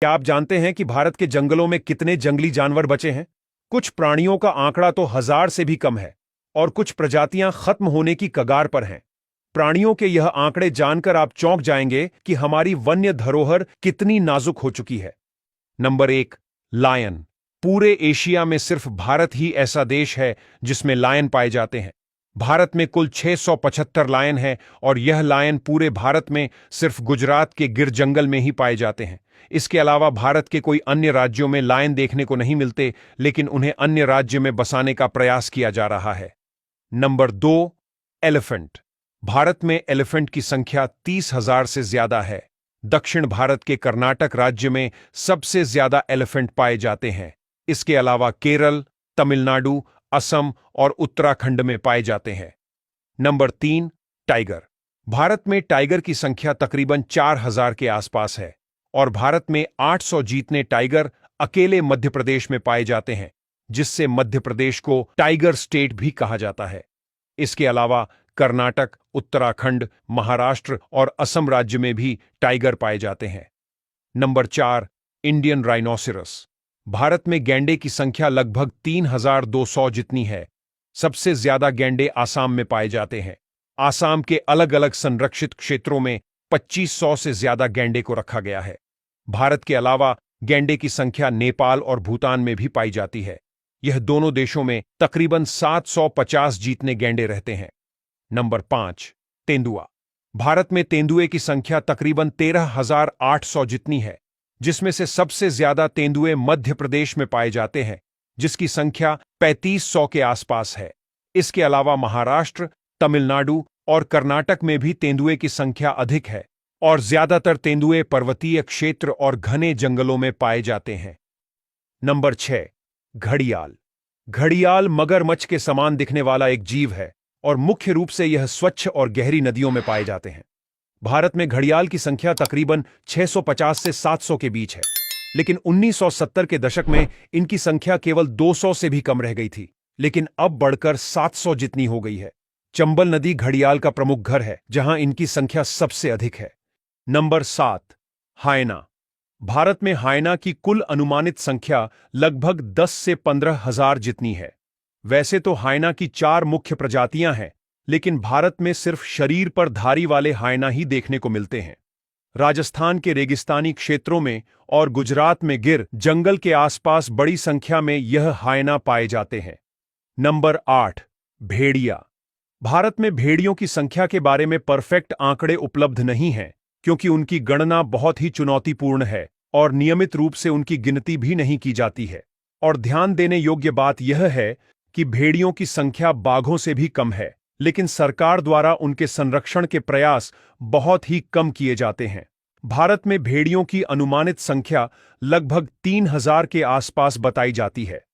क्या आप जानते हैं कि भारत के जंगलों में कितने जंगली जानवर बचे हैं? कुछ प्राणियों का आंकड़ा तो 1000 से भी कम है और कुछ प्रजातियां खत्म होने की कगार पर हैं। प्राणियों के यह आंकड़े जानकर आप चौंक जाएंगे कि हमारी वन्य धरोहर कितनी नाजुक हो चुकी है। Number 1, lion. पूरे एशिया में सिर्फ भारत ही ऐसा देश है जिसमें लायन पाए जाते हैं। भारत में कुल 675 लायन हैं और यह लायन पूरे भारत में सिर्फ गुजरात के गिर जंगल में ही पाए जाते हैं। इसके अलावा भारत के कोई अन्य राज्यों में लायन देखने को नहीं मिलते, लेकिन उन्हें अन्य राज्य में बसाने का प्रयास किया जा रहा है। Number 2, elephant. भारत में एलिफेंट की संख्या 30,000 से ज्यादा है। दक्षिण भारत के कर्नाटक राज्य में सबसे ज्यादा एलिफेंट पाए जाते हैं। इसके अलावा केरल, तमिलनाडु, असम और उत्तराखंड में पाए जाते हैं। Number 3, tiger. भारत में टाइगर की संख्या तकरीबन 4000 के आसपास है और भारत में 800 जीतने टाइगर अकेले मध्य प्रदेश में पाए जाते हैं, जिससे मध्य प्रदेश को टाइगर स्टेट भी कहा जाता है। इसके अलावा कर्नाटक, उत्तराखंड, महाराष्ट्र और असम राज्य में भी टाइगर पाए जाते हैं। Number 4, Indian rhinoceros. भारत में गैंडे की संख्या लगभग 3200 जितनी है। सबसे ज्यादा गैंडे आसाम में पाए जाते हैं। आसाम के अलग अलग संरक्षित क्षेत्रों में 2500 से ज्यादा गैंडे को रखा गया है। भारत के अलावा गैंडे की संख्या नेपाल और भूटान में भी पाई जाती है। यह दोनों देशों में तकरीबन 750 जीतने गैंडे रहते हैं। नंबर 5, तेंदुआ। भारत में तेंदुए की संख्या तकरीबन 13,800 जितनी है, जिसमें से सबसे ज्यादा तेंदुए मध्य प्रदेश में पाए जाते हैं, जिसकी संख्या 3500 के आसपास है। इसके अलावा महाराष्ट्र, तमिलनाडु और कर्नाटक में भी तेंदुए की संख्या अधिक है और ज्यादातर तेंदुए पर्वतीय क्षेत्र और घने जंगलों में पाए जाते हैं। नंबर 6, घड़ियाल। घड़ियाल मगरमच्छ के समान दिखने वाला एक जीव है और मुख्य रूप से यह स्वच्छ और गहरी नदियों में पाए जाते हैं। भारत में घड़ियाल की संख्या तकरीबन 650 से 700 के बीच है, लेकिन 1970 के दशक में इनकी संख्या केवल 200 से भी कम रह गई थी, लेकिन अब बढ़कर 700 जितनी हो गई है। चंबल नदी घड़ियाल का प्रमुख घर है, जहां इनकी संख्या सबसे अधिक है। नंबर 7, हायना। भारत में हायना की कुल अनुमानित संख्या लगभग 10 से 15,000 जितनी है। वैसे तो हायना की 4 मुख्य प्रजातियां हैं, लेकिन भारत में सिर्फ शरीर पर धारी वाले हायना ही देखने को मिलते हैं। राजस्थान के रेगिस्तानी क्षेत्रों में और गुजरात में गिर जंगल के आसपास बड़ी संख्या में यह हायना पाए जाते हैं। नंबर 8, भेड़िया। भारत में भेड़ियों की संख्या के बारे में परफेक्ट आंकड़े उपलब्ध नहीं हैं, क्योंकि उनकी गणना बहुत ही चुनौतीपूर्ण है और नियमित रूप से उनकी गिनती भी नहीं की जाती है। और ध्यान देने योग्य बात यह है कि भेड़ियों की संख्या बाघों से भी कम है, लेकिन सरकार द्वारा उनके संरक्षण के प्रयास बहुत ही कम किए जाते हैं। भारत में भेड़ियों की अनुमानित संख्या लगभग 3000 के आसपास बताई जाती है।